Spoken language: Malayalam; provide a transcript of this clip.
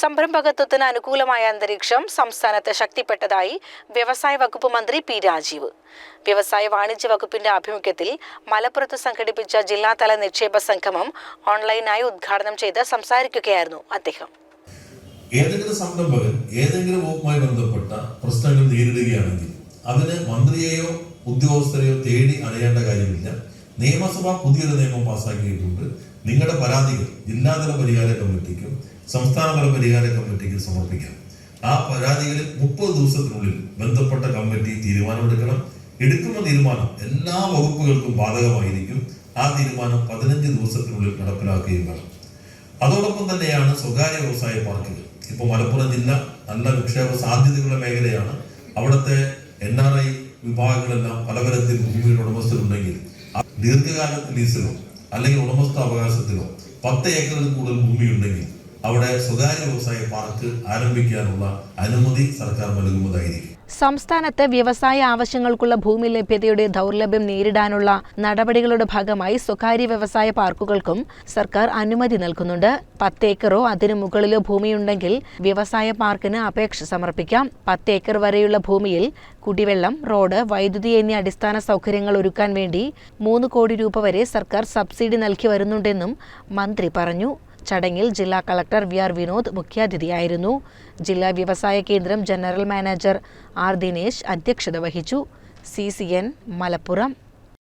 സംരംഭകത്വത്തിന് അനുകൂലമായ അന്തരീക്ഷം സംസ്ഥാനത്ത് ശക്തിപ്പെട്ടതായി വ്യവസായ വകുപ്പ് മന്ത്രി പി രാജീവ്. വ്യവസായ വാണിജ്യ വകുപ്പിന്റെ ആഭിമുഖ്യത്തിൽ മലപ്പുറത്ത് സംഘടിപ്പിച്ച ജില്ലാതല നിക്ഷേപ സംഗമം ഓൺലൈനായി ഉദ്ഘാടനം ചെയ്ത് സംസാരിക്കുകയായിരുന്നു അദ്ദേഹം. ഏതെങ്കിലും സംരംഭകൻ ഏതെങ്കിലും വകുപ്പുമായി ബന്ധപ്പെട്ട പ്രശ്നങ്ങൾ നേരിടുകയാണെങ്കിൽ അതിന് മന്ത്രിയെയോ ഉദ്യോഗസ്ഥരെയോ തേടി അറിയേണ്ട കാര്യമില്ല. നിയമസഭ പുതിയൊരു നിയമം പാസ്സാക്കിയിട്ടുണ്ട്. നിങ്ങളുടെ പരാതികൾ ജില്ലാതല പരിഹാര കമ്മിറ്റിക്കും സംസ്ഥാനതല പരിഹാര കമ്മിറ്റിക്കും സമർപ്പിക്കാം. ആ പരാതികളിൽ 30 ദിവസത്തിനുള്ളിൽ ബന്ധപ്പെട്ട കമ്മിറ്റി തീരുമാനമെടുക്കണം. എടുക്കുന്ന തീരുമാനം എല്ലാ വകുപ്പുകൾക്കും ബാധകമായിരിക്കും. ആ തീരുമാനം 15 ദിവസത്തിനുള്ളിൽ നടപ്പിലാക്കുകയും വേണം. അതോടൊപ്പം തന്നെയാണ് സ്വകാര്യ വ്യവസായ പാർക്കുകൾ. ഇപ്പോൾ മലപ്പുറം ജില്ല നല്ല നിക്ഷേപ സാധ്യതയുള്ള മേഖലയാണ്. അവിടുത്തെ NRI വിഭാഗങ്ങളെല്ലാം പലതരത്തിൽ ഭൂമിയുടെ ഉടമസ്ഥരുണ്ടെങ്കിൽ ദീർഘകാല ലീസിലോ അല്ലെങ്കിൽ ഉടമസ്ഥ അവകാശത്തിലോ 10 ഏക്കറിൽ കൂടുതൽ ഭൂമിയുണ്ടെങ്കിൽ അവിടെ സ്വകാര്യ വ്യവസായ പാർക്ക് ആരംഭിക്കാനുള്ള അനുമതി സർക്കാർ നൽകുന്നതായിരിക്കും. സംസ്ഥാനത്ത് വ്യവസായ ആവശ്യങ്ങൾക്കുള്ള ഭൂമി ലഭ്യതയുടെ ദൗർലഭ്യം നേരിടാനുള്ള നടപടികളുടെ ഭാഗമായി സ്വകാര്യ വ്യവസായ പാർക്കുകൾക്കും സർക്കാർ അനുമതി നൽകുന്നുണ്ട്. 10 ഏക്കറോ അതിനു മുകളിലോ ഭൂമിയുണ്ടെങ്കിൽ വ്യവസായ പാർക്കിന് അപേക്ഷ സമർപ്പിക്കാം. 10 ഏക്കർ വരെയുള്ള ഭൂമിയിൽ കുടിവെള്ളം, റോഡ്, വൈദ്യുതി എന്നീ അടിസ്ഥാന സൗകര്യങ്ങൾ ഒരുക്കാൻ വേണ്ടി 3 കോടി രൂപ വരെ സർക്കാർ സബ്സിഡി നൽകി വരുന്നുണ്ടെന്നും മന്ത്രി പറഞ്ഞു. ചടങ്ങിൽ ജില്ലാ കളക്ടർ VR വിനോദ് മുഖ്യാതിഥിയായിരുന്നു. ജില്ലാ വ്യവസായ കേന്ദ്രം ജനറൽ മാനേജർ R ദിനേശ് അധ്യക്ഷത വഹിച്ചു. CCN മലപ്പുറം.